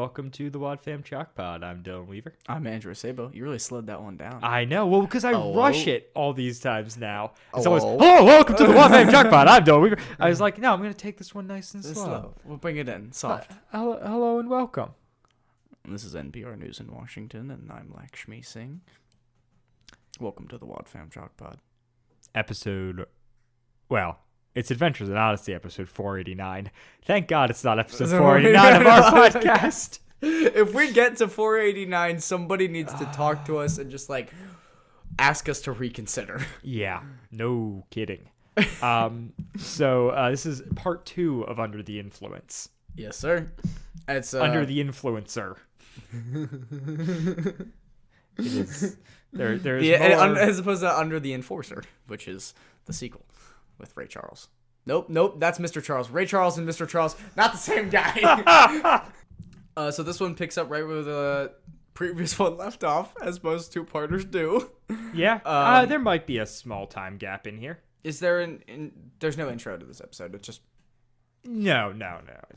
welcome to the Wad Fam Chalk Pod. I'm Dylan Weaver. I'm Andrew Sabo. You really slowed that one down. I know, well, because I rush it all these times now. It's always, Hello? hello, welcome to the Wad Fam Chalk Pod. I'm Dylan Weaver. I was like, no, I'm going to take this one nice and slow. We'll bring it in. Soft. Hello and welcome. This is NPR News in Washington, and I'm Lakshmi Singh. Welcome to the Wad Fam Chalk Pod. It's Adventures in Odyssey, episode 489. Thank God it's not episode 489 of our podcast. If we get to 489, somebody needs to talk to us and just, ask us to reconsider. Yeah, no kidding. So this is part 2 of Under the Influence. Yes, sir. It's Under the Influencer. It is. There's more... as opposed to Under the Enforcer, which is the sequel with Ray Charles. Nope, that's Mr. Charles. Ray Charles and Mr. Charles, not the same guy. So this one picks up right where the previous one left off, as most two-parters do. Yeah, there might be a small time gap in here. Is there there's no intro to this episode. It's just... No.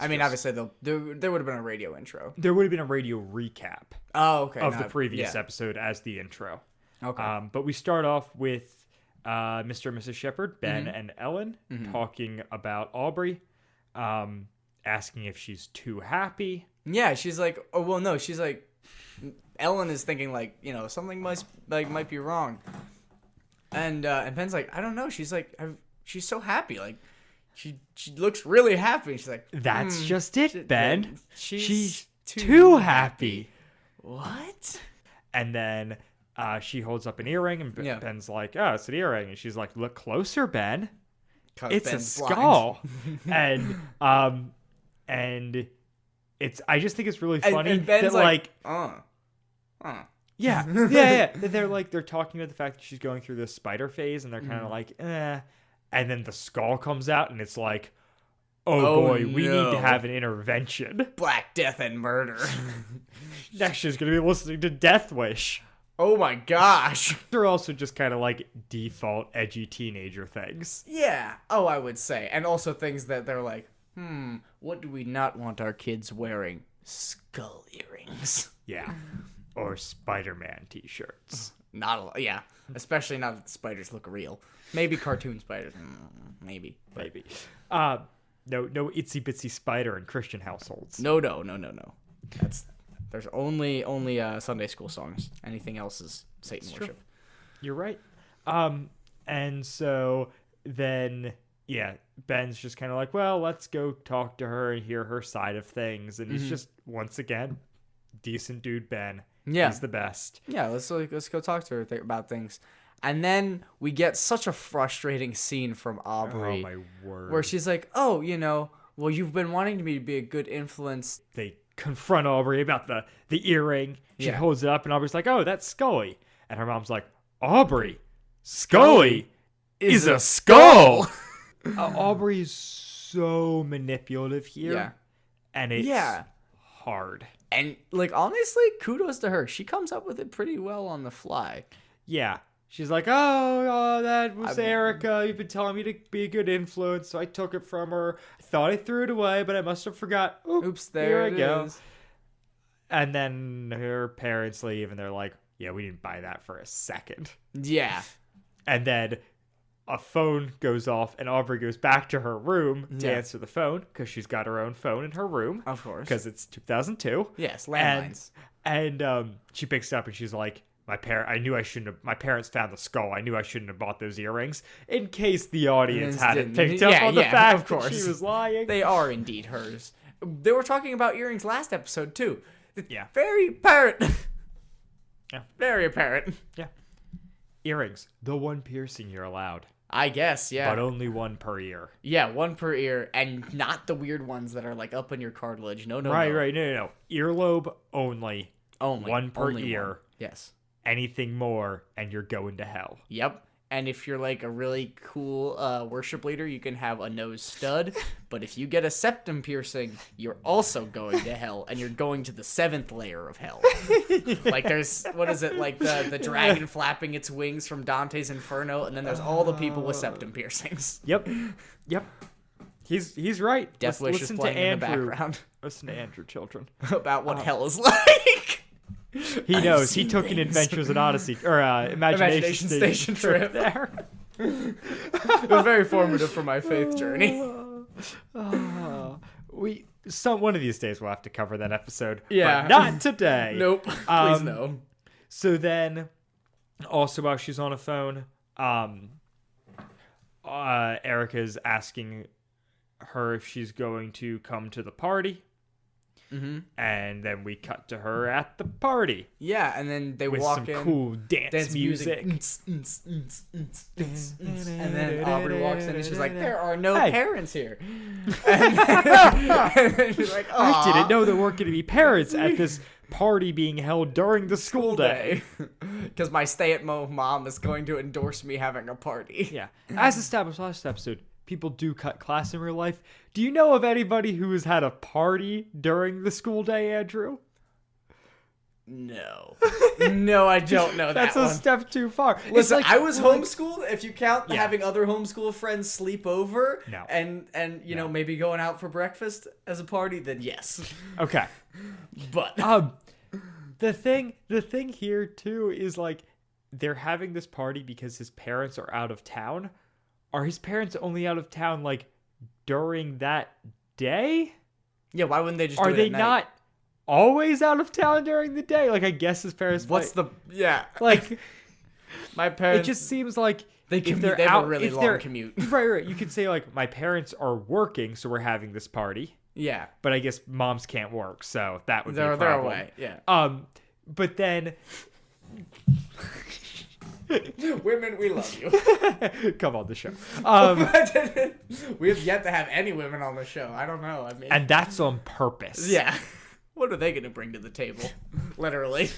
Obviously, there would have been a radio intro. There would have been a radio recap of the previous episode as the intro. Okay. But we start off with Mr. and Mrs. Shepherd, Ben and Ellen, talking about Aubrey, asking if she's too happy. Yeah, she's like, oh, well, no, she's like, Ellen is thinking, something might be wrong. And Ben's like, I don't know. She's like, she's so happy. She looks really happy. She's like, that's just it, Ben. She's too happy. What? And then she holds up an earring, and Ben's like, oh, it's an earring. And she's like, look closer, Ben. It's Ben's a skull. and it's, I just think it's really funny and Ben's that Yeah. They're talking about the fact that she's going through this spider phase, and they're kind of like, eh. And then the skull comes out, and it's like, oh boy, we need to have an intervention. Black death and murder. Next, she's going to be listening to Death Wish. Oh my gosh. They're also just kind of like default edgy teenager things. Yeah. Oh, I would say. And also things that they're like, what do we not want our kids wearing? Skull earrings. Yeah. Or Spider-Man t-shirts. Not a lot. Yeah. Especially now that the spiders look real. Maybe cartoon spiders. Maybe. Maybe. No itsy bitsy spider in Christian households. No. There's only Sunday school songs. Anything else is Satan worship. True. You're right. And so then, Ben's just kind of like, well, let's go talk to her and hear her side of things. And he's just, once again, decent dude Ben. Yeah. He's the best. Yeah, let's go talk to her about things. And then we get such a frustrating scene from Aubrey. Oh, my word. Where she's like, oh, well, you've been wanting me to be a good influence. They confront Aubrey about the earring. She holds it up, and Aubrey's like, oh, that's Scully. And her mom's like, Aubrey, Scully is a skull. Aubrey is so manipulative here. Yeah. And it's hard. And, honestly, kudos to her. She comes up with it pretty well on the fly. Yeah. She's like, oh, that was Erica. You've been telling me to be a good influence, so I took it from her. I thought I threw it away, but I must have forgot. Oops, there I go. And then her parents leave, and they're like, yeah, we didn't buy that for a second. Yeah. And then a phone goes off, and Aubrey goes back to her room to answer the phone, because she's got her own phone in her room. Of course. Because it's 2002. Yes, landlines. And she picks it up, and she's like, my parents found the skull. I knew I shouldn't have bought those earrings. In case the audience hadn't picked up on the fact that she was lying. They are indeed hers. They were talking about earrings last episode, too. Yeah. Very apparent. Yeah. Very apparent. Yeah. Earrings. The one piercing you're allowed. I guess, yeah. But only one per ear. Yeah, one per ear, and not the weird ones that are, up in your cartilage. No. Right. No. Earlobe only. One per ear. One. Yes. Anything more, and you're going to hell. Yep. And if you're a really cool worship leader, you can have a nose stud. But if you get a septum piercing, you're also going to hell, and you're going to the 7th layer of hell. There's, what is it, the dragon flapping its wings from Dante's Inferno, and then there's all the people with septum piercings. Yep. He's right. Death Wish is Listen to playing in the Andrew. background. Listen to Andrew, children. About what hell is like. He knows. He took an Adventures in Odyssey or Imagination Station trip there. It was very formative for my faith journey. One of these days we'll have to cover that episode. Yeah. But not today. Nope. Please no. So then, also while she's on the phone, Erica's asking her if she's going to come to the party. Mm-hmm. And then we cut to her at the party. Yeah, and then they with walk some in. cool dance music. And then Aubrey walks in and she's like, there are no parents here. And then she's like, I didn't know there weren't going to be parents at this party being held during the school day. Because my stay-at-home mom is going to endorse me having a party. Yeah. As established last episode, people do cut class in real life. Do you know of anybody who has had a party during the school day, Andrew? No. No, I don't know that. That's a step too far. Listen, I was homeschooled. If you count having other homeschool friends sleep over and you know, maybe going out for breakfast as a party, then yes. Okay. But the thing here too is like they're having this party because his parents are out of town. Are his parents only out of town like during that day? Yeah, why wouldn't they just do it Are they at night? not always out of town during the day? Like I guess his parents like my parents, it just seems like they have a really long commute. Right. You could say like my parents are working, so we're having this party. Yeah. But I guess moms can't work, so that would be a problem. They're away. Yeah. But then women, we love you. Come on the show. We have yet to have any women on the show. I don't know. I mean, and that's on purpose. Yeah. What are they going to bring to the table? Literally,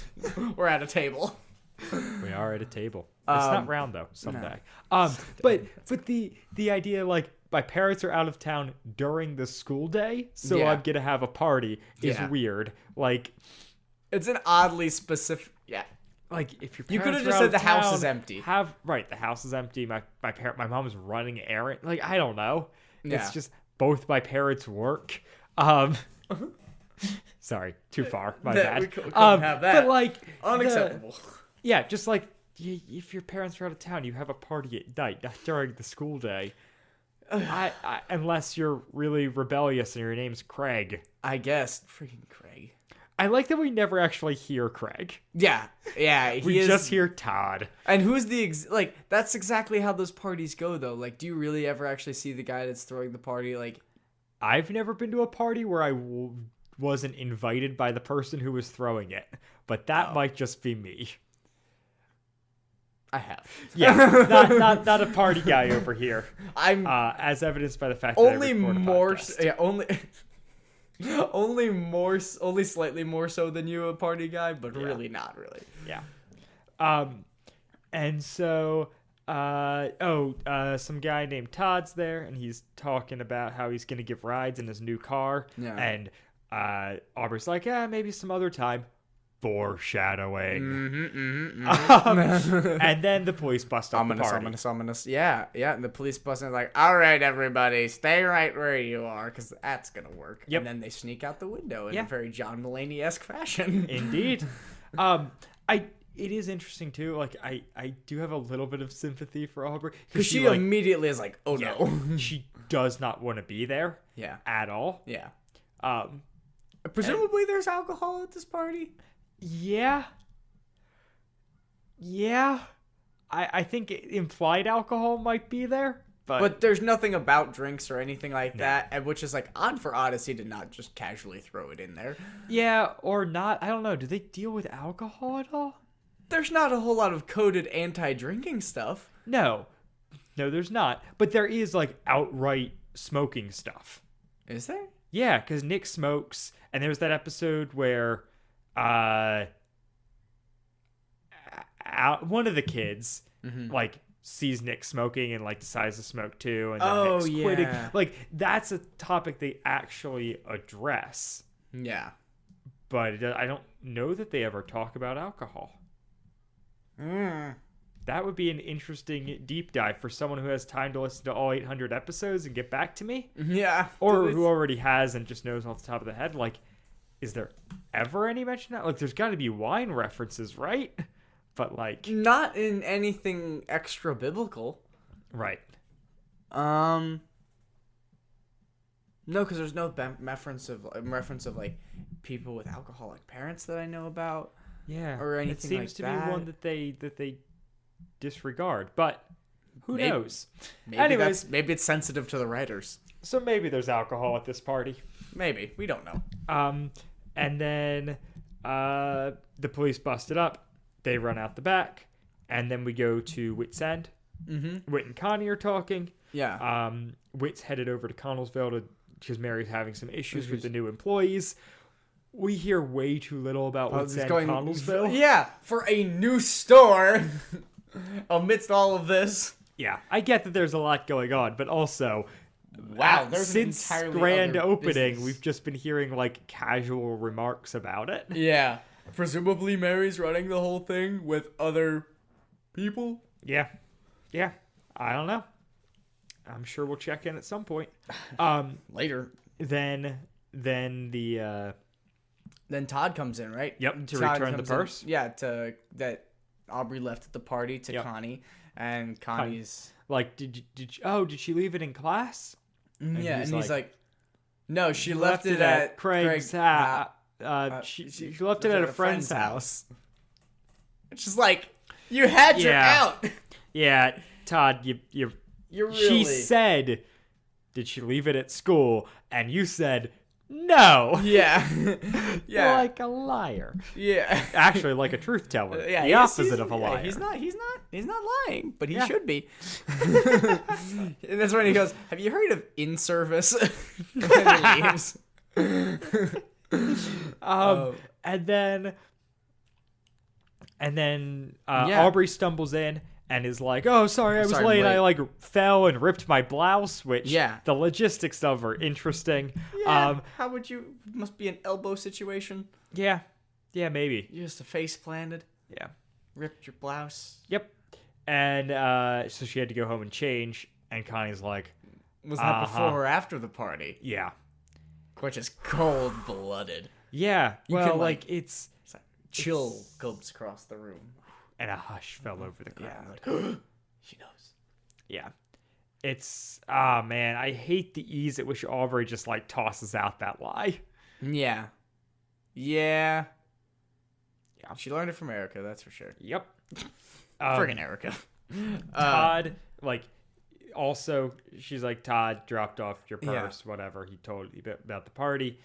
we're at a table. We are at a table. It's not round though. Someday. No. But the idea like my parents are out of town during the school day, so I'm gonna have a party is weird. Like, it's an oddly specific. Yeah. Like if your parents you could have are just out said of the town, house is empty. The house is empty. My mom is running errand. Like I don't know. Yeah. It's just both my parents work. Sorry, too far. My bad. We couldn't have that. But like unacceptable. Just like if your parents are out of town, you have a party at night, not during the school day. Unless you're really rebellious and your name's Craig. I guess. Freaking Craig. I like that we never actually hear Craig. Yeah. We just hear Todd. And who's that's exactly how those parties go, though. Like, do you really ever actually see the guy that's throwing the party? Like, I've never been to a party where I wasn't invited by the person who was throwing it, but that might just be me. I have. Yeah, not a party guy over here. I'm as evidenced by the fact that only I record a more. podcast. Yeah, only slightly more so than you, a party guy, but really not really. Yeah. And so, some guy named Todd's there, and he's talking about how he's gonna give rides in his new car. Yeah. And Aubrey's like, maybe some other time. Foreshadowing. And then the police bust up the party. Ominous. Yeah. And the police bust in like, all right, everybody, stay right where you are, because that's going to work. Yep. And then they sneak out the window in a very John Mulaney-esque fashion. Indeed. It is interesting, too. Like, I do have a little bit of sympathy for Aubrey. Because she immediately is like, oh, no. She does not want to be there. Yeah. At all. Yeah. Presumably there's alcohol at this party. Yeah. I think implied alcohol might be there, but there's nothing about drinks or anything like that, and which is like odd for Odyssey to not just casually throw it in there. Yeah, or not. I don't know. Do they deal with alcohol at all? There's not a whole lot of coded anti-drinking stuff. No, there's not. But there is like outright smoking stuff. Is there? Yeah, because Nick smokes, and there's that episode where one of the kids like sees Nick smoking and like decides to smoke too, and then Nick's quitting. Like that's a topic they actually address. Yeah, but I don't know that they ever talk about alcohol. That would be an interesting deep dive for someone who has time to listen to all 800 episodes and get back to me. Yeah. Or who already has and just knows off the top of the head. Like, is there ever any mention of that? Like, there's got to be wine references, right? But, like... Not in anything extra biblical. Right. No, because there's no reference of, like, people with alcoholic parents that I know about. Yeah. Or anything it seems like to that. be one that they disregard, but who knows? Maybe it's sensitive to the writers. So maybe there's alcohol at this party. Maybe. We don't know. And then the police bust it up. They run out the back, and then we go to Whit's End. Mm-hmm. Whit and Connie are talking. Yeah. Whit's headed over to Connellsville because Mary's having some issues with the new employees. We hear way too little about Whit's End, Connellsville. Yeah, for a new store amidst all of this. Yeah, I get that there's a lot going on, but also, wow, there's since an entirely grand other opening, business. we've just been hearing like casual remarks about it. Yeah, presumably Mary's running the whole thing with other people. Yeah, I don't know. I'm sure we'll check in at some point. Later. Then Todd comes in, right? Yep, to Todd return the comes in. purse. Yeah, that Aubrey left at the party to Connie, and Connie's like, did she leave it in class? And he's like, no, she left it at Craig's house. She left it at a friend's house. It's just like, you had your out. Yeah, Todd, you're really... She said, did she leave it at school? And you said, no. Yeah. Yeah. Like a liar. Yeah. Actually, like a truth teller. Yeah, the opposite of a liar. He's not lying, but he should be. And that's when he goes, have you heard of in-service? And he leaves. And then Aubrey stumbles in and is like, oh, sorry, I was late. I like fell and ripped my blouse, which the logistics of are interesting. Yeah. How would you, must be an elbow situation. Yeah. Yeah, maybe. You just a face planted. Yeah. Ripped your blouse. Yep. And so she had to go home and change. And Connie's like, was that before or after the party? Yeah. Which is cold-blooded. Yeah. Well, like it's chill goes across the room. And a hush fell over the crowd. Like, she knows. Yeah. It's, man, I hate the ease at which Aubrey just, like, tosses out that lie. Yeah. Yeah. Yeah. She learned it from Erica, that's for sure. Yep. Friggin' Erica. Todd, like, also, she's like, Todd dropped off your purse, whatever. He told you about the party.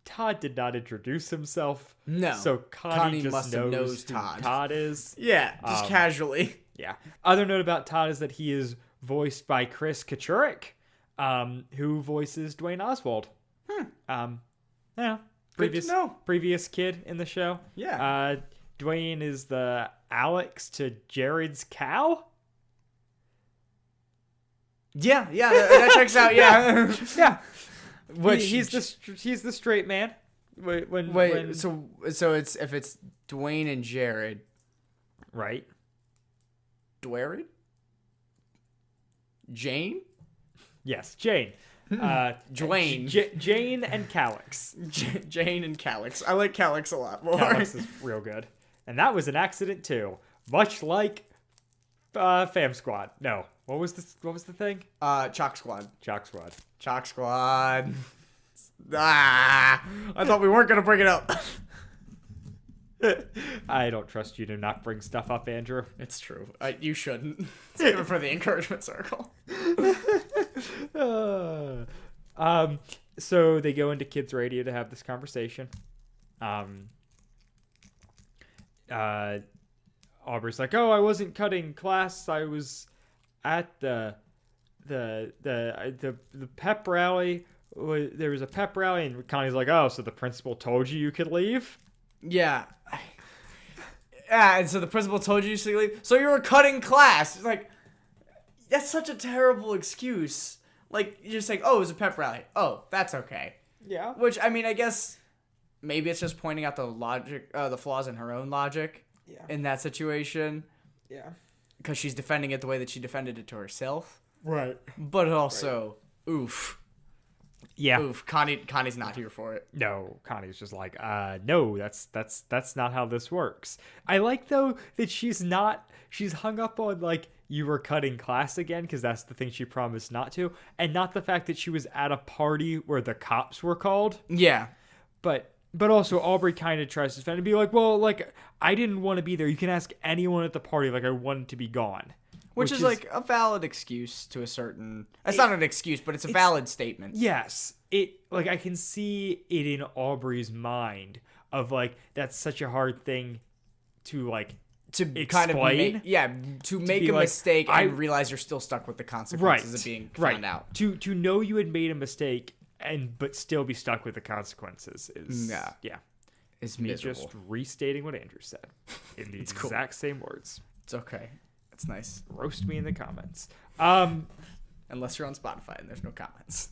Todd did not introduce himself. No. So Connie just must knows who Todd is. Yeah, just casually. Yeah. Other note about Todd is that he is voiced by Chris Kachurik, who voices Dwayne Oswald. Yeah. Previous kid in the show. Yeah. Dwayne is the Alex to Jared's cow. Yeah, that checks out. Yeah. Yeah. Which he's the straight man. So it's if it's Dwayne and Jared, right? Dwared? Jane? Yes, Jane. Dwayne. Jane and Calix. Jane and Calix. I like Calix a lot more. Calix is real good, and that was an accident too, much like Fam Squad. No, what was the thing? Chalk Squad. Chalk Squad. Chalk Squad. I thought we weren't gonna bring it up. I don't trust you to not bring stuff up, Andrew. It's true. You shouldn't. Save it for the encouragement circle. So they go into kids' radio to have this conversation. Aubrey's like, "Oh, I wasn't cutting class. I was at the pep rally. There was a pep rally." And Connie's like, "Oh, so the principal told you could leave?" Yeah. Yeah, and so the principal told you to leave. So you were cutting class. It's like, that's such a terrible excuse. Like, you're just like, oh, it was a pep rally. Oh, that's okay. Yeah. Which, I mean, I guess maybe it's just pointing out the logic, the flaws in her own logic. in that situation. Yeah. Because she's defending it the way that she defended it to herself. Right. But also, oof. Yeah. Oof. Connie's not here for it. No, Connie's just like, no, that's not how this works. I like though that she's hung up on like you were cutting class again because that's the thing she promised not to, and not the fact that she was at a party where the cops were called. Yeah. But also Aubrey kind of tries to defend and be like, well, like I didn't want to be there. You can ask anyone at the party. Like I wanted to be gone. Which is like a valid excuse to a certain... It's not an excuse, but it's a valid statement. Yes. Like I can see it in Aubrey's mind of like, that's such a hard thing to like to explain. Kind of to make a like, mistake and realize you're still stuck with the consequences of being found out. To know you had made a mistake but still be stuck with the consequences is It's me miserable. just restating what Andrew said in the exact same words. It's okay. It's nice. Roast me in the comments. Unless you're on Spotify and there's no comments.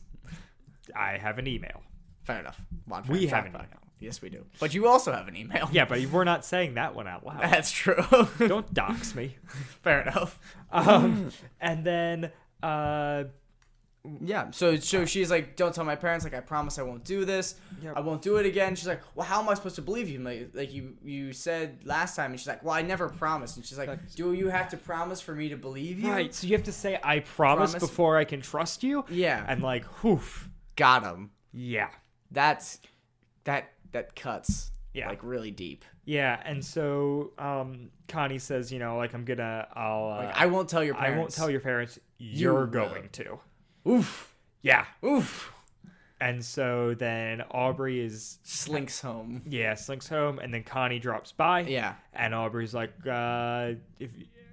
I have an email. Fair enough. We have an email. Yes, we do. But you also have an email. Yeah, but we're not saying that one out loud. That's true. Don't dox me. Fair enough. And then yeah, so she's like, don't tell my parents, like I promise I won't do this. Yep. I won't do it again. She's like, well, how am I supposed to believe you? Like you said last time. And she's like, well, I never promised. And she's like, do you have to promise for me to believe you? right, so you have to say I promise before I can trust you. Yeah. And like, whoof. Got him. Yeah. That cuts. Yeah. Like really deep. Yeah, and so Connie says, you know, like I won't tell your parents. I won't tell your parents. You're going to. Oof. Yeah. Oof. And so then Aubrey slinks home. Yeah, slinks home, and then Connie drops by. Yeah. And Aubrey's like,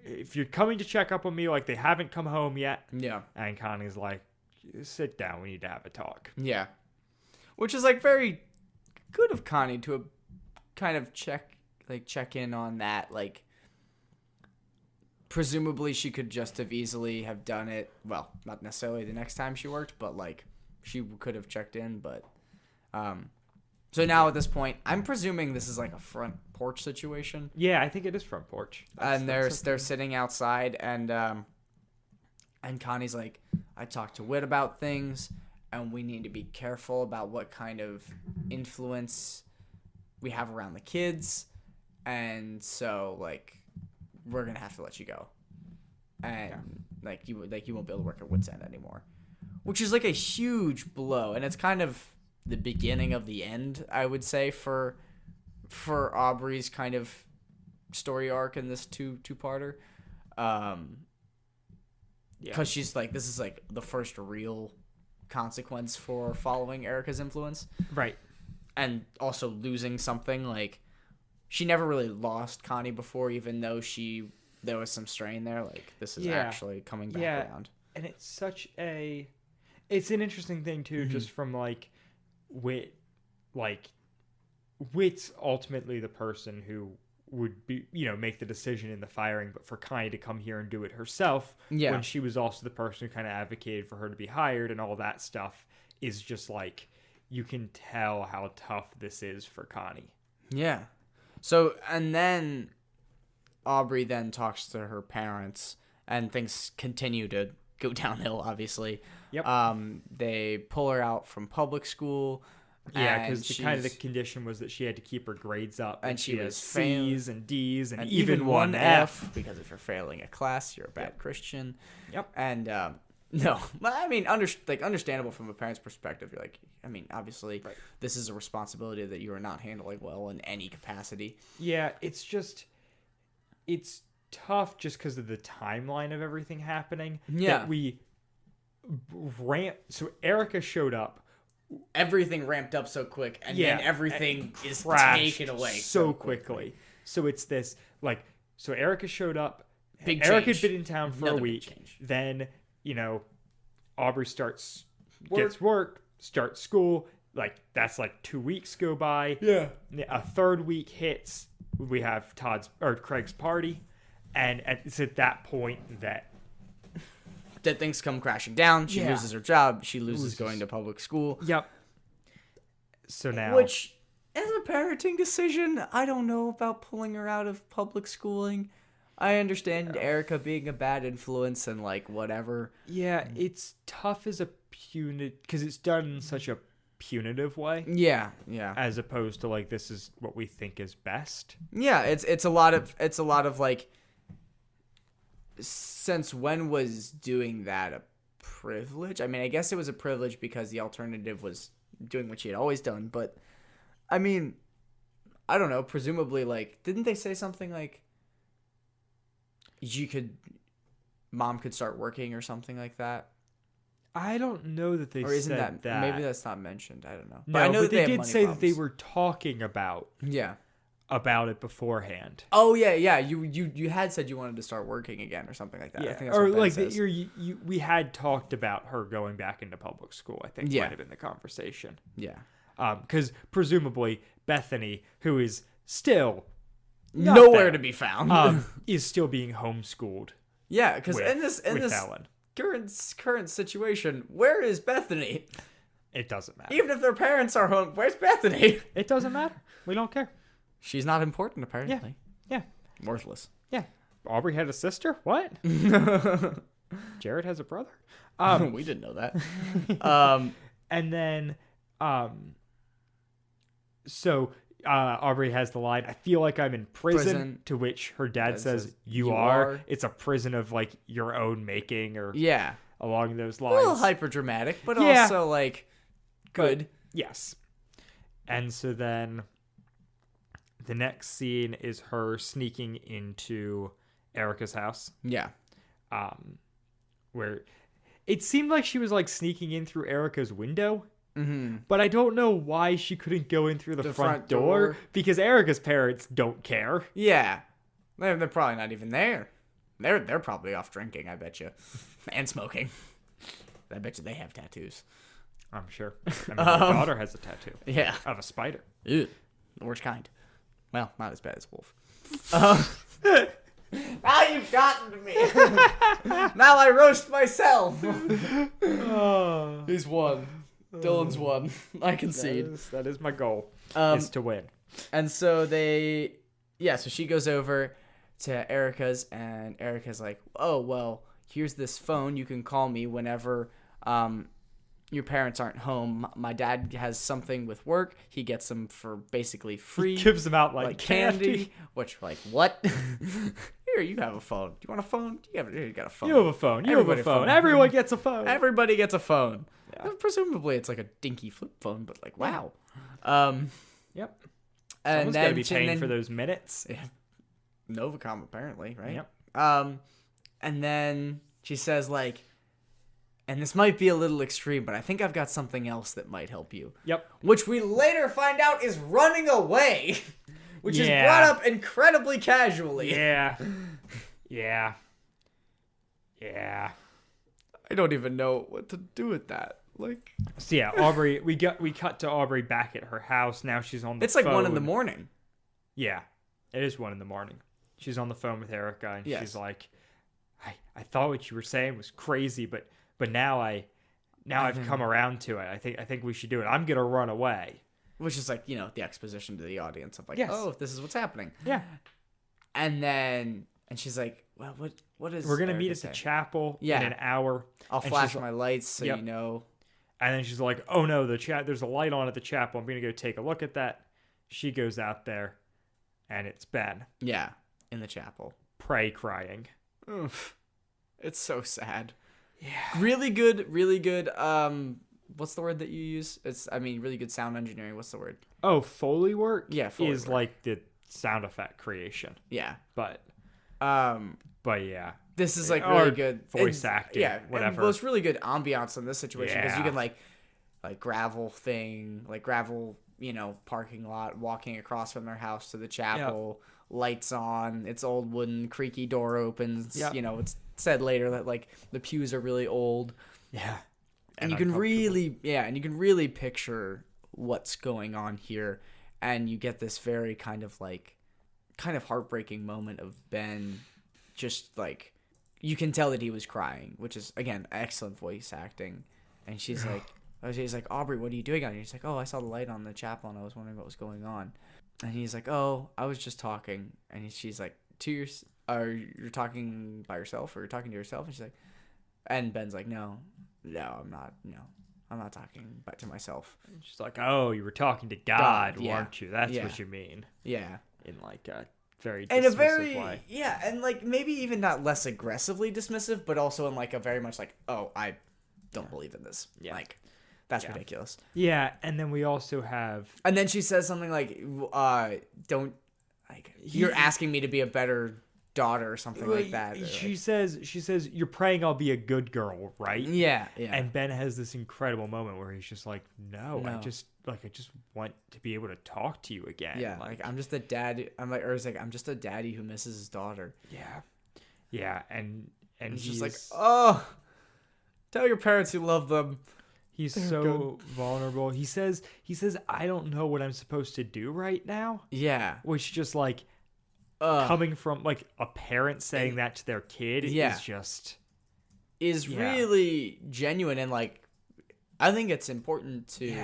if you're coming to check up on me, like they haven't come home yet. Yeah. And Connie's like, sit down, we need to have a talk. Yeah. Which is like very good of Connie to kind of check in on that. Like, presumably she could just have easily have done it. Well, not necessarily the next time she worked, but like she could have checked in. But so now at this point, I'm presuming this is like a front porch situation. Yeah, I think it is front porch. And they're sitting outside, and Connie's like, I talked to Whit about things, and we need to be careful about what kind of influence we have around the kids, and so like we're gonna have to let you go, and you won't be able to work at Whit's End anymore, which is like a huge blow, and it's kind of the beginning of the end, I would say, for Aubrey's kind of story arc in this two-parter, because she's like, this is like the first real consequence for following Erica's influence, right? And also losing something. Like, she never really lost Connie before, even though there was some strain there. Like, this is actually coming back around. And it's it's an interesting thing too, just from like Whit, like Whit's ultimately the person who would be, make the decision in the firing, but for Connie to come here and do it herself, when she was also the person who kind of advocated for her to be hired and all that stuff, is just like, you can tell how tough this is for Connie. Yeah. So, and then Aubrey then talks to her parents, and things continue to go downhill, obviously. Yep. They pull her out from public school. Yeah, because the condition was that she had to keep her grades up, and she has was C's and D's and even one F. Because if you're failing a class, you're a bad Christian. Yep. And no, I mean, understandable from a parent's perspective. You're like, I mean, obviously, this is a responsibility that you are not handling well in any capacity. Yeah, it's tough just because of the timeline of everything happening. Yeah. That we so Erica showed up. Everything ramped up so quick, and then everything is taken away so quickly. So it's this, like, so Erica showed up. Big Erica change. had been in town for a week. Then, Aubrey gets work, starts school. Like, that's like 2 weeks go by. Yeah. A third week hits. We have Craig's party. And it's at that point that things come crashing down. She loses her job. She loses going to public school. Yep. So now, which as a parenting decision, I don't know about pulling her out of public schooling. I understand Erica being a bad influence and like whatever. Yeah, it's tough as a punitive because it's done in such a punitive way. Yeah. As opposed to like this is what we think is best. Yeah, it's a lot of like. Since when was doing that a privilege? I mean, I guess it was a privilege because the alternative was doing what she had always done. But I mean, I don't know. Presumably, like, didn't they say something like mom could start working or something like that? I don't know that they said that. Maybe that's not mentioned. I don't know. No, but I know but that they did say problems. that they were talking about it beforehand. Oh yeah. You had said you wanted to start working again or something like that. Yeah, I think that's or what Ben like says. we had talked about her going back into public school. I think might have been the conversation. Yeah. Because presumably Bethany, who is still nowhere to be found, is still being homeschooled. Yeah, because in this Ellen. current situation, where is Bethany? It doesn't matter. Even if their parents are home, where's Bethany? It doesn't matter. We don't care. She's not important, apparently. Yeah. Worthless. Yeah. Aubrey had a sister? What? Jared has a brother? We didn't know that. And then, so Aubrey has the line, I feel like I'm in prison. To which her dad says, you are. It's a prison of like your own making or along those lines. A little hyper dramatic, but also like good. But, yes. And so then the next scene is her sneaking into Erica's house. Yeah. Where it seemed like she was like sneaking in through Erica's window. Mm-hmm. But I don't know why she couldn't go in through the front door because Erica's parents don't care. Yeah. They're probably not even there. They're probably off drinking, I bet you. And smoking. I bet you they have tattoos. I'm sure. I mean, my daughter has a tattoo. Yeah. Of a spider. Ew. The worst kind. Well, not as bad as wolf. Now you've gotten to me. Now I roast myself. He's won. Dylan's won. I concede. That is my goal. Is to win. And so so she goes over to Erica's, and Erica's like, oh, well, here's this phone. You can call me whenever your parents aren't home. My dad has something with work. He gets them for basically free. He gives them out like candy. Which, like, what? Here, you have a phone. Do you want a phone? You got a phone. You have a phone. You have a phone. Everyone gets a phone. Everybody gets a phone. Yeah. Presumably, it's like a dinky flip phone, but like, wow. Yep. And Someone's then gotta be paying for those minutes. Yeah. Novacom, apparently, right? Yep. And then she says, like, and this might be a little extreme, but I think I've got something else that might help you. Yep. Which we later find out is running away, which is brought up incredibly casually. Yeah. I don't even know what to do with that. Like, so yeah, Aubrey, we cut to Aubrey back at her house. Now she's on the phone. It's like 1 a.m. Yeah, it is 1 a.m. She's on the phone with Erica, and yes. she's like, I thought what you were saying was crazy, but now I've come around to it. I think we should do it. I'm gonna run away. Which is like, the exposition to the audience of like, yes. Oh, this is what's happening. Yeah. And she's like, well, what is... We're gonna meet at the chapel in an hour. I'll flash my lights so you know. And then she's like, oh no, there's a light on at the chapel. I'm gonna go take a look at that. She goes out there, and it's Ben. Yeah, in the chapel. Pray crying. Oof. It's so sad. Yeah. Really good. What's the word that you use? Really good sound engineering. What's the word? Oh, Foley work? Yeah, Foley is work. like the sound effect creation. Yeah. But yeah. This is like really good voice acting. Yeah, whatever. Well, it's really good ambiance in this situation because you can like gravel thing, like gravel, parking lot, walking across from their house to the chapel, lights on, its old wooden creaky door opens. Yep. It's said later that like the pews are really old. Yeah. And you can really picture what's going on here, and you get this very kind of heartbreaking moment of Ben just like, you can tell that he was crying, which is again excellent voice acting, and she's like, he's like, Aubrey, what are you doing out here? He's like, oh, I saw the light on the chapel and I was wondering what was going on. And he's like, oh, I was just talking. And she's like, you're talking by yourself, or you're talking to yourself? And she's like, and Ben's like, no, I'm not. No, I'm not talking to myself. And she's like, oh, you were talking to God, weren't you? That's what you mean. Yeah. In like a very dismissive way. Yeah, and like maybe even not less aggressively dismissive, but also in like a very much like, oh, I don't believe in this. Yeah. Like, that's ridiculous. Yeah, and then we also have... And then she says something like, don't... like you're asking me to be a better daughter or something like that. She says, you're praying I'll be a good girl, right? Yeah. And Ben has this incredible moment where he's just like, no. I just want to be able to talk to you again. Yeah, like I'm just a dad. I'm just a daddy who misses his daughter. Yeah. Yeah, and he's just like, oh, tell your parents you love them. He's so vulnerable. He says, I don't know what I'm supposed to do right now. Yeah. Which just like coming from like a parent saying that to their kid is really genuine. And like, I think it's important to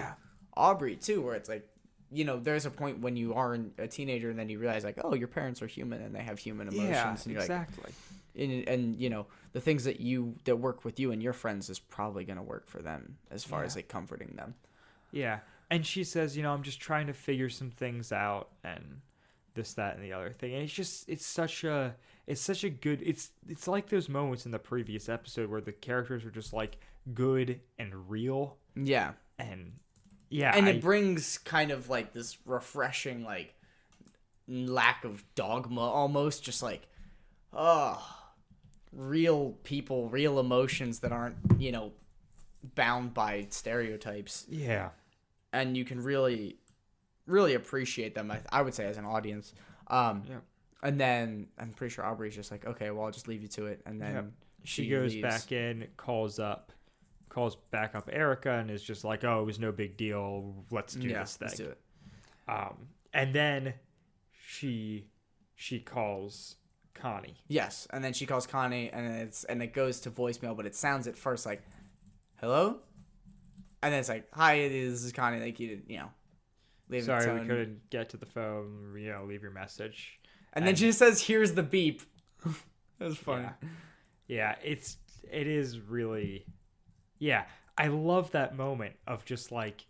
Aubrey too, where it's like, you know, there's a point when you are a teenager and then you realize like, oh, your parents are human and they have human emotions. Yeah, and you're exactly. Like, and you know, the things that work with you and your friends is probably going to work for them as far as like comforting them. Yeah. And she says, you know, I'm just trying to figure some things out and this, that, and the other thing. And it's such a good, it's like those moments in the previous episode where the characters are just like good and real. Yeah. And it brings kind of like this refreshing, like lack of dogma almost, just like, real people, real emotions that aren't, you know, bound by stereotypes. Yeah. And you can really, really appreciate them, I would say, as an audience. And then I'm pretty sure Aubrey's just like, okay, well, I'll just leave you to it. And then she goes back in, calls back up Erica and is just like, oh, it was no big deal. Let's do this thing. Let's do it. And then she calls Connie. Yes, and then she calls Connie, and it goes to voicemail, but it sounds at first like, hello? And then it's like, hi, this is Connie. Like, you didn't, you know, leave Sorry, tone. we couldn't get to the phone. You know, leave your message. And then she says, here's the beep. That was funny. Yeah, it is really... Yeah, I love that moment of just like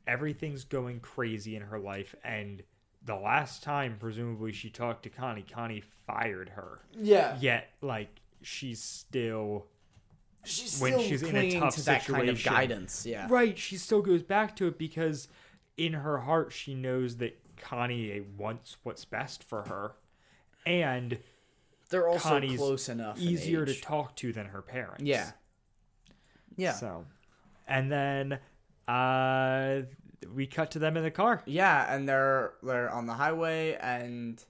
everything's going crazy in her life, and the last time presumably she talked to Connie fired her. Yeah. Yet like she's still when she's in a tough to situation, that kind of guidance. Yeah. Right, she still goes back to it because in her heart she knows that Connie wants what's best for her, and they're also Connie's close enough, easier to talk to than her parents. Yeah. Yeah. So, and then we cut to them in the car. Yeah, and they're on the highway, and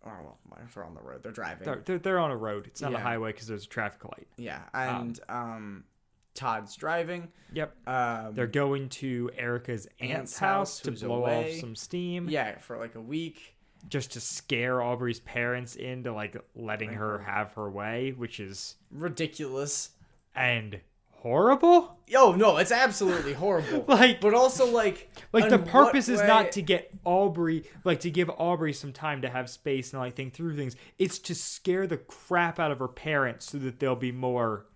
they're on the road. They're driving. They're on a road. It's not a highway because there's a traffic light. Yeah, and Todd's driving. Yep. They're going to Erica's aunt's house to blow off some steam. Yeah, for like a week. Just to scare Aubrey's parents into like letting her have her way, which is ridiculous and horrible. No, it's absolutely horrible. But also like the purpose is not to get Aubrey, like to give Aubrey some time to have space and like think through things. It's to scare the crap out of her parents so that they'll be more.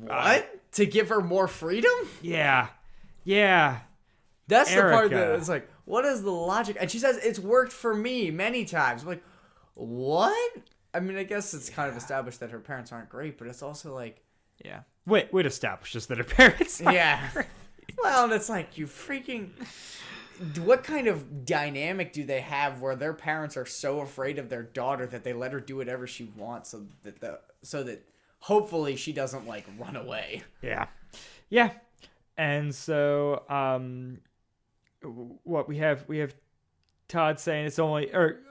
To give her more freedom? Yeah. That's Erica. The part that it's like, what is the logic? And she says it's worked for me many times. I'm like, what? I mean, I guess it's kind of established that her parents aren't great, but it's also like, yeah. Wait establishes that her parents aren't great. Well, and it's like, you freaking... What kind of dynamic do they have where their parents are so afraid of their daughter that they let her do whatever she wants so that hopefully she doesn't, like, run away? Yeah. And so, what we have Todd saying it's only... Or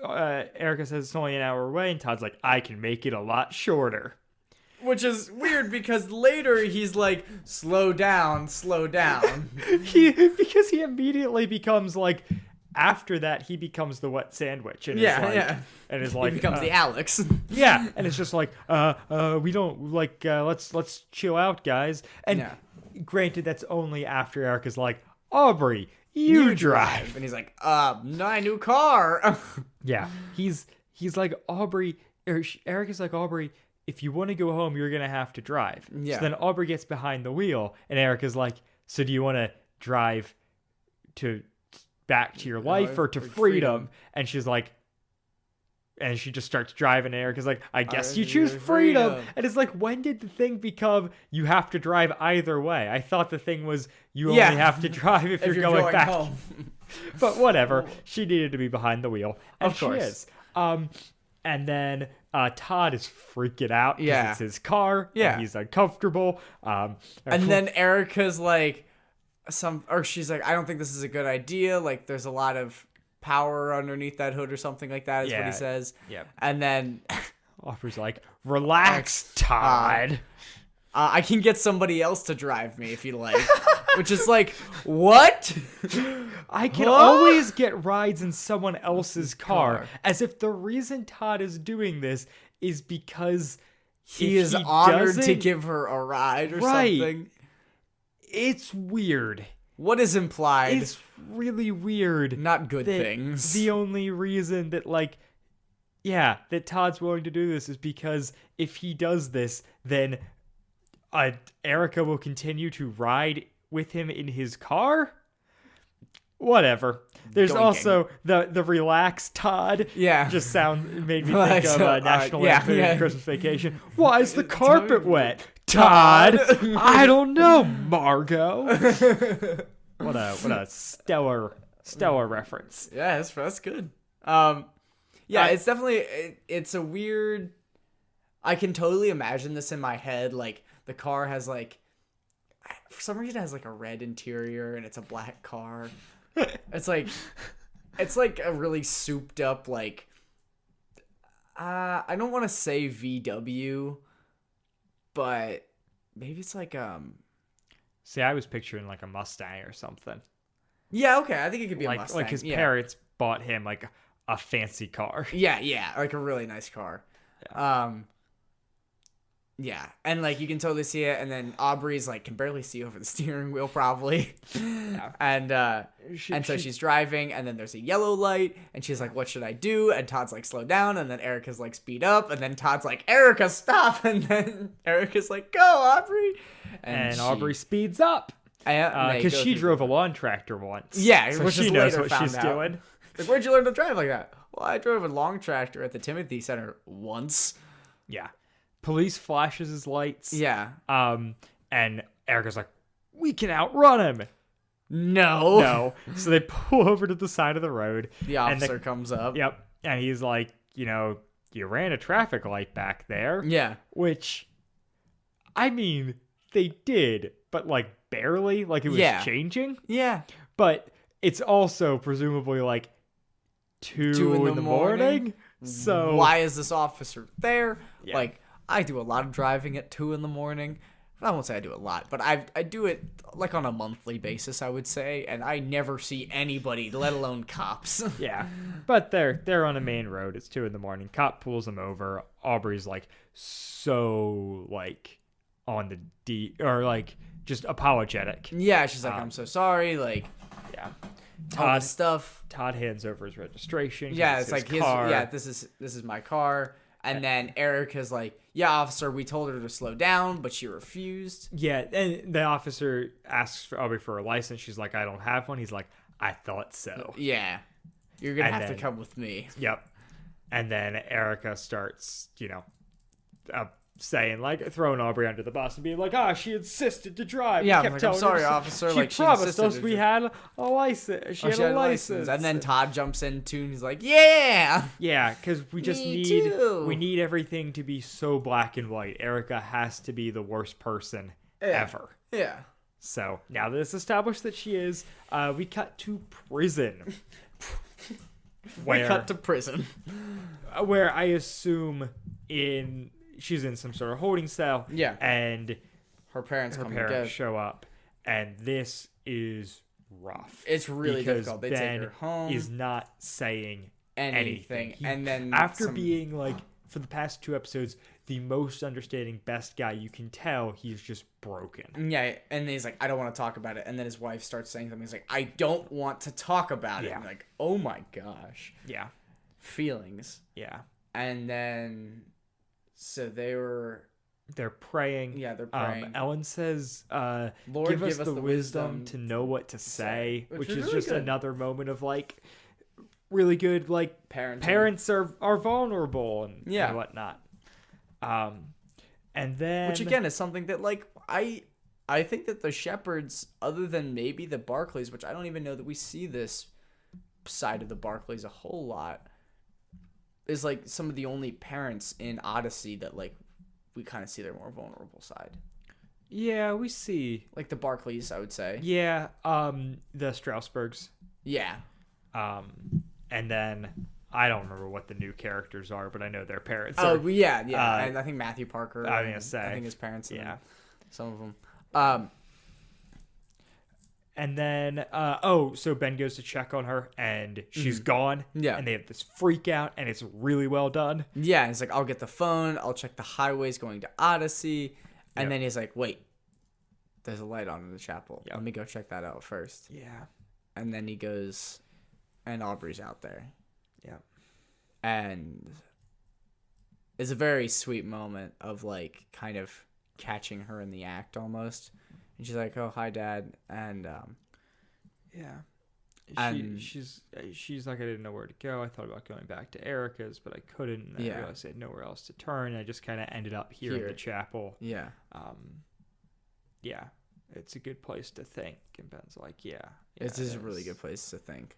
Erica says it's only an hour away, and Todd's like, I can make it a lot shorter. Which is weird because later he's like, slow down. Because he immediately becomes like, after that he becomes the wet sandwich and and is like he becomes the Alex. And it's just like we don't like let's chill out, guys. And granted, that's only after Erica's like, Aubrey, you drive. And he's like, my new car. Yeah, he's like, Aubrey, Erica's like, Aubrey, if you want to go home, you're going to have to drive. Yeah. So then Aubrey gets behind the wheel, and Erica's like, so do you want to drive back to your life or to freedom? And she's like, and she just starts driving, and Erica's like, I guess you choose freedom. And it's like, when did the thing become you have to drive either way? I thought the thing was you only have to drive if you're going back home. But whatever. She needed to be behind the wheel. And of course. She is. And then Todd is freaking out because Yeah. it's his car. Yeah. And he's uncomfortable. And then Erica's like, she's like, I don't think this is a good idea. Like, there's a lot of power underneath that hood or something like that is what he says. Yeah. And then Aubrey's like, relax, Todd. I can get somebody else to drive me if you like. Which is like, what? I can always get rides in someone else's car. As if the reason Todd is doing this is because he is honored to give her a ride or something. It's weird. What is implied? It's really weird. Not good things. The only reason that, like, that Todd's willing to do this is because if he does this, then Erica will continue to ride with him in his car. Whatever. There's Doinking. Also the relaxed Todd. Yeah. Just made me think of National Lampoon Christmas Vacation. Why is the carpet wet? Todd. I don't know, Margot. What a stellar reference. Yeah, that's good. It's definitely it's a weird. I can totally imagine this in my head. Like, the car has like, for some reason, it has like a red interior and it's a black car. It's like a really souped up, like, I don't want to say VW, but maybe it's like See, I was picturing like a Mustang or something. Yeah, okay, I think it could be a Mustang. Like his parents bought him like a fancy car. Yeah, like a really nice car. Yeah, and like you can totally see it, and then Aubrey's like can barely see over the steering wheel probably. Yeah. And so she's driving, and then there's a yellow light, and she's like, what should I do? And Todd's like, slow down, and then Erica's like, speed up, and then Todd's like, Erica, stop, and then Erica's like, go, Aubrey. And Aubrey speeds up. Because she drove a lawn tractor once. Yeah, so which she is knows later what found she's out. doing. Like, where'd you learn to drive like that? Well, I drove a long tractor at the Timothy Center once. Yeah. Police flashes his lights. Yeah. And Erica's like, we can outrun him. No. So they pull over to the side of the road. The officer comes up. Yep. And he's like, you ran a traffic light back there. Yeah. Which, I mean, they did, but like barely. Like it was changing. Yeah. But it's also presumably like 2 in the morning. So why is this officer there? Yeah. Like, I do a lot of driving at 2 in the morning. I won't say I do a lot, but I do it like on a monthly basis, I would say, and I never see anybody, let alone cops. Yeah, but they're on a main road. It's 2 in the morning. Cop pulls them over. Aubrey's like so like on the or like just apologetic. Yeah, she's like, I'm so sorry. Like, yeah, Todd stuff. Todd hands over his registration. Yeah, it's his like car. this is my car. And then Erica's like, yeah, officer, we told her to slow down, but she refused. Yeah, and the officer asks Aubrey for a license. She's like, I don't have one. He's like, I thought so. Yeah. You're going to have to come with me. Yep. And then Erica starts, saying, like, throwing Aubrey under the bus and being like, she insisted to drive. Yeah, kept I'm telling sorry, her, officer. She promised us we had a license. She had a license. And then Todd jumps in too, and he's like, yeah. Yeah, because we just need everything to be so black and white. Erica has to be the worst person ever. Yeah. So now that it's established that she is, we cut to prison. Where I assume she's in some sort of holding cell. Yeah. And her parents show up. And this is rough. It's really difficult. They take her home. Is not saying anything. And then after being like for the past 2 episodes, the most understanding, best guy. You can tell he's just broken. Yeah, and he's like, I don't want to talk about it. And then his wife starts saying something. He's like, I don't want to talk about it. Yeah. I'm like, oh my gosh. Yeah. Feelings. Yeah. And then, so they're praying. Yeah, they're praying. Ellen says, Lord, give us the wisdom to know what to say, which is really just good. another moment of like really good, like Parenting. parents are vulnerable and Yeah. whatnot. And then, Which again is something that like I think that the Shepherds, other than maybe the Barclays, which I don't even know that we see this side of the Barclays a whole lot, is like some of the only parents in Odyssey that like we kind of see their more vulnerable side. yeah, we see, Like the Barclays, I would say. yeah, the Strasburgs, Yeah. and then I don't remember what the new characters are, but I know their parents. Oh, are, yeah. And I think Matthew Parker. I was gonna say, I think his parents. yeah. Some of them. And then, so Ben goes to check on her, and she's gone. Yeah. And they have this freak out, and it's really well done. Yeah, he's like, I'll get the phone. I'll check the highways going to Odyssey. And Yep. then he's like, wait, there's a light on in the chapel. Yep. Let me go check that out first. Yeah. And then he goes, and Aubrey's out there. Yeah. And it's a very sweet moment of like kind of catching her in the act almost. And she's like, oh, hi, Dad. And Yeah. And- She's like, I didn't know where to go. I thought about going back to Erica's, but I couldn't. And I realized I had nowhere else to turn. I just kind of ended up here in the chapel. yeah. Yeah. It's a good place to think. And Ben's like, yeah. It is a really good place to think.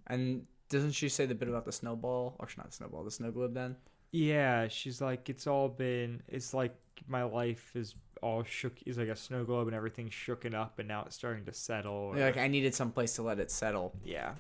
And doesn't she say the bit about the snowball? Or not the snowball, the snow globe then? Yeah, she's like, it's like my life is all shook. It's like a snow globe and everything's shooken up and now it's starting to settle. Or, Like, I needed some place to let it settle. yeah.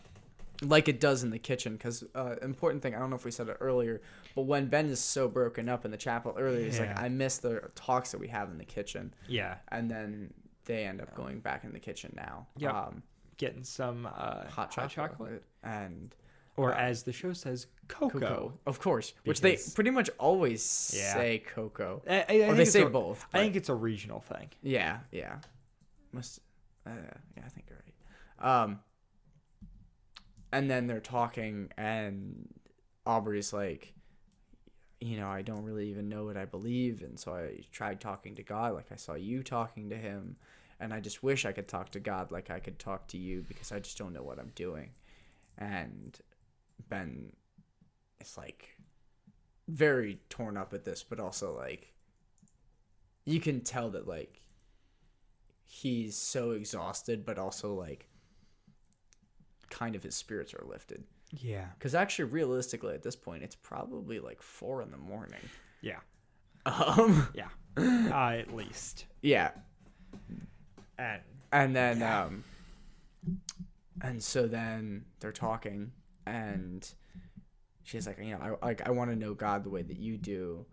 Like it does in the kitchen. Because important thing, I don't know if we said it earlier, but when Ben is so broken up in the chapel earlier, he's like, I miss the talks that we have in the kitchen. Yeah. And then they end up going back in the kitchen now. Yeah. Getting some Hot chocolate. And... Or as the show says, cocoa. Of course. Which they pretty much always say cocoa. I Or they say it's both. I think it's a regional thing. Yeah. I think you're right. And then they're talking, and Aubrey's like, I don't really even know what I believe, and so I tried talking to God like I saw you talking to him, and I just wish I could talk to God like I could talk to you because I just don't know what I'm doing. And Ben is like very torn up at this, but also like you can tell that like he's so exhausted, but also like kind of his spirits are lifted. Yeah. Because actually, realistically, at this point, it's probably like 4 a.m. Yeah. Yeah. At least. Yeah. And then and so then they're talking, and she's like, I want to know God the way that you do,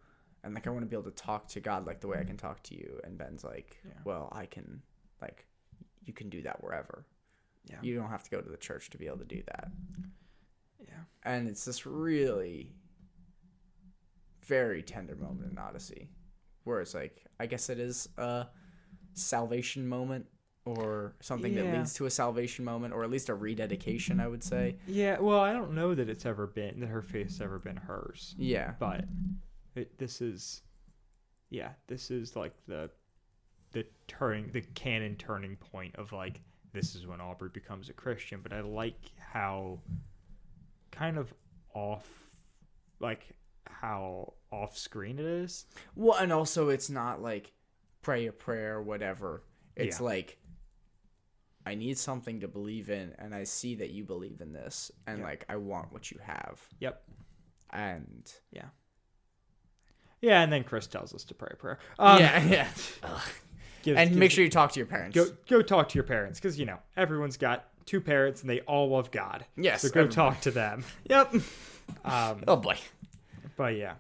and like I want to be able to talk to God like the way I can talk to you. And Ben's like, well, I can, like, you can do that wherever. Yeah. You don't have to go to the church to be able to do that. Yeah. And it's this really very tender moment in Odyssey where it's like, I guess it is a salvation moment or something that leads to a salvation moment, or at least a rededication, I would say. Yeah, well, I don't know that it's ever been, that her faith's ever been hers. Yeah. But this is like the canon turning point of like, this is when Aubrey becomes a Christian. But I like how kind of how off screen it is. Well, and also it's not like pray a prayer, whatever. It's like, I need something to believe in, and I see that you believe in this, and like I want what you have. Yep. And and then Chris tells us to pray a prayer. Make sure you talk to your parents. Go talk to your parents, because everyone's got 2 parents and they all love God. Yes. So go talk to them. Yep. Oh boy. But yeah.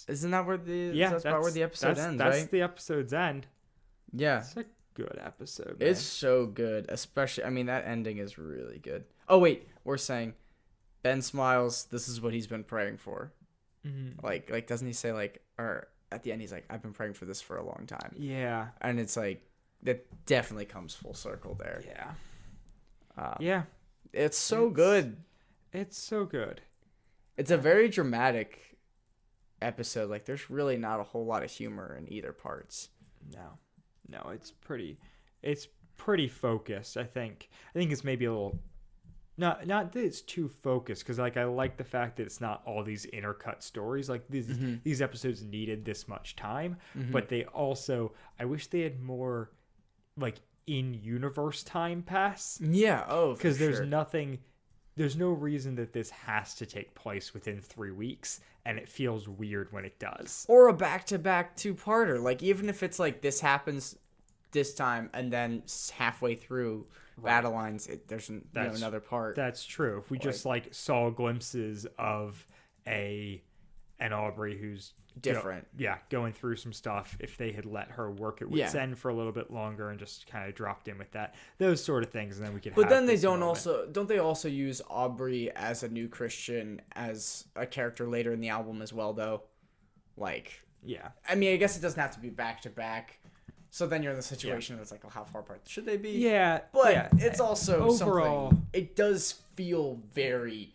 Isn't that where the that's about where the episode ends, right? That's the episode's end. Yeah. It's a good episode, man. It's so good, especially, I mean, that ending is really good. Oh, wait, we're saying Ben smiles. This is what he's been praying for. Like doesn't he say like, or at the end he's like, I've been praying for this for a long time. Yeah. And it's like that definitely comes full circle there. Yeah. It's so good. It's so good. It's a very dramatic episode. Like there's really not a whole lot of humor in either parts. No, it's pretty focused. I think it's maybe a little not that it's too focused, because like I like the fact that it's not all these intercut stories. Like these episodes needed this much time, but they also, I wish they had more like in-universe time pass. Yeah. Oh, because there's no reason that this has to take place within 3 weeks, and it feels weird when it does. Or a back-to-back two-parter. Like, even if it's like this happens this time, and then halfway through Battle Lines, there's another part. That's true. If we just like saw glimpses of an Aubrey who's different, going through some stuff, if they had let her work at Wits End for a little bit longer and just kind of dropped in with those sort of things, and then we could. But then they don't they also use Aubrey as a new Christian as a character later in the album as well, though? Like, I mean, I guess it doesn't have to be back to back. So then you're in the situation that's like, well, how far apart should they be? Yeah, but it's also overall something. It does feel very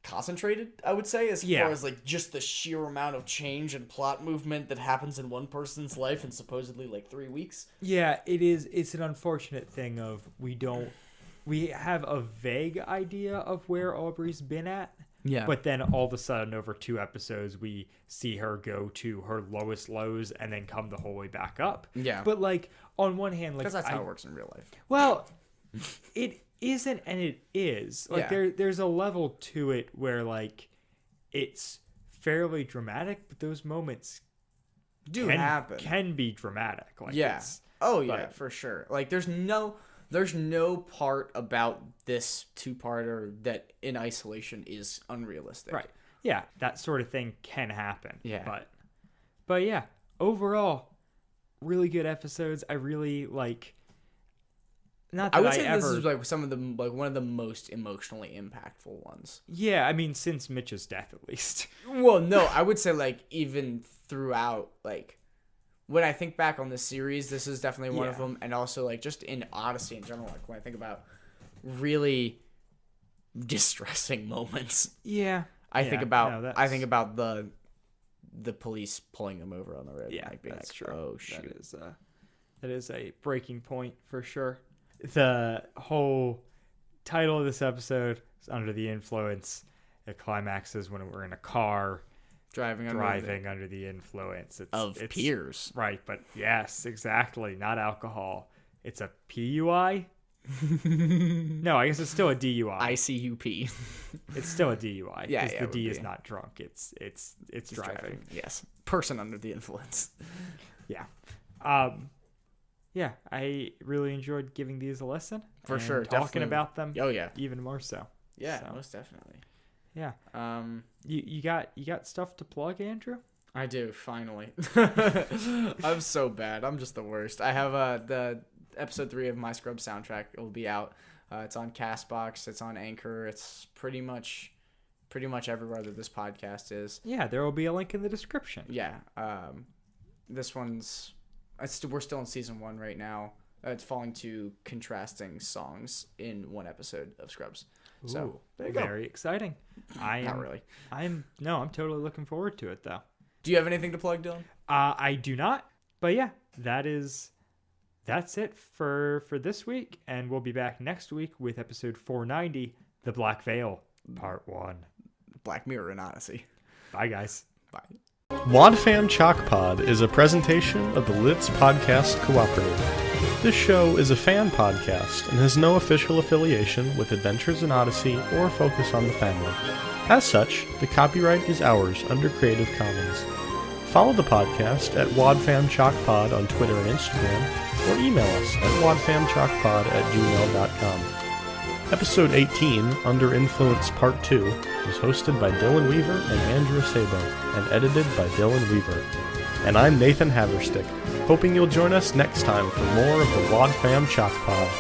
concentrated, I would say, as far as like just the sheer amount of change and plot movement that happens in one person's life in supposedly like 3 weeks. Yeah, it is. It's an unfortunate thing of we have a vague idea of where Aubrey's been at. Yeah. But then all of a sudden over 2 episodes, we see her go to her lowest lows and then come the whole way back up. Yeah. But like on one hand, like, because that's how it works in real life. Well, it isn't, and it is. Like there's a level to it where like it's fairly dramatic, but those moments can be dramatic. Like for sure. Like there's no part about this two-parter that in isolation is unrealistic. Right. Yeah, that sort of thing can happen. Yeah. But yeah, overall, really good episodes. I really like. Not that I would say this is like one of the most emotionally impactful ones. Yeah, I mean since Mitch's death at least. Well, no, I would say like even throughout, like when I think back on this series, this is definitely one of them, and also like just in Odyssey in general, like when I think about really distressing moments. Yeah. I think about the police pulling him over on the road. Yeah, and, like, being that's like, true. Oh shoot. That is a breaking point for sure. The whole title of this episode is Under the Influence. It climaxes when we're in a car driving under the influence. It's peers. Right, but yes, exactly. Not alcohol. It's a PUI? No, I guess it's still a DUI. ICUP. It's still a DUI. Yeah, the D is not drunk. It's driving. Yes. Person under the influence. Yeah. Yeah, I really enjoyed giving these a listen. For sure. Talking about them. Oh, yeah. Even more so. Yeah, most definitely. Yeah. You got stuff to plug, Andrew? I do, finally. I'm so bad. I'm just the worst. I have the episode 3 of My Scrub soundtrack. It will be out. It's on Castbox. It's on Anchor. It's pretty much everywhere that this podcast is. Yeah, there will be a link in the description. Yeah. This one's we're still in season 1 right now. It's falling to contrasting songs in one episode of Scrubs. So there you go. Very exciting. Not really. I'm totally looking forward to it though. Do you have anything to plug, Dylan? I do not. But yeah, that's it for this week, and we'll be back next week with episode 490, The Black Veil, Part 1. Black Mirror and Odyssey. Bye guys. Bye. WadFam Chalk Pod is a presentation of the Litz Podcast Cooperative. This show is a fan podcast and has no official affiliation with Adventures in Odyssey or focus on the family. As such, the copyright is ours under Creative Commons. Follow the podcast at WadFamChalkPod on Twitter and Instagram, or email us at wadfamchalkpod@gmail.com. Episode 18, Under Influence Part 2, was hosted by Dylan Weaver and Andrew Sabo, and edited by Dylan Weaver. And I'm Nathan Haverstick, hoping you'll join us next time for more of the WadFam Chalk Pod.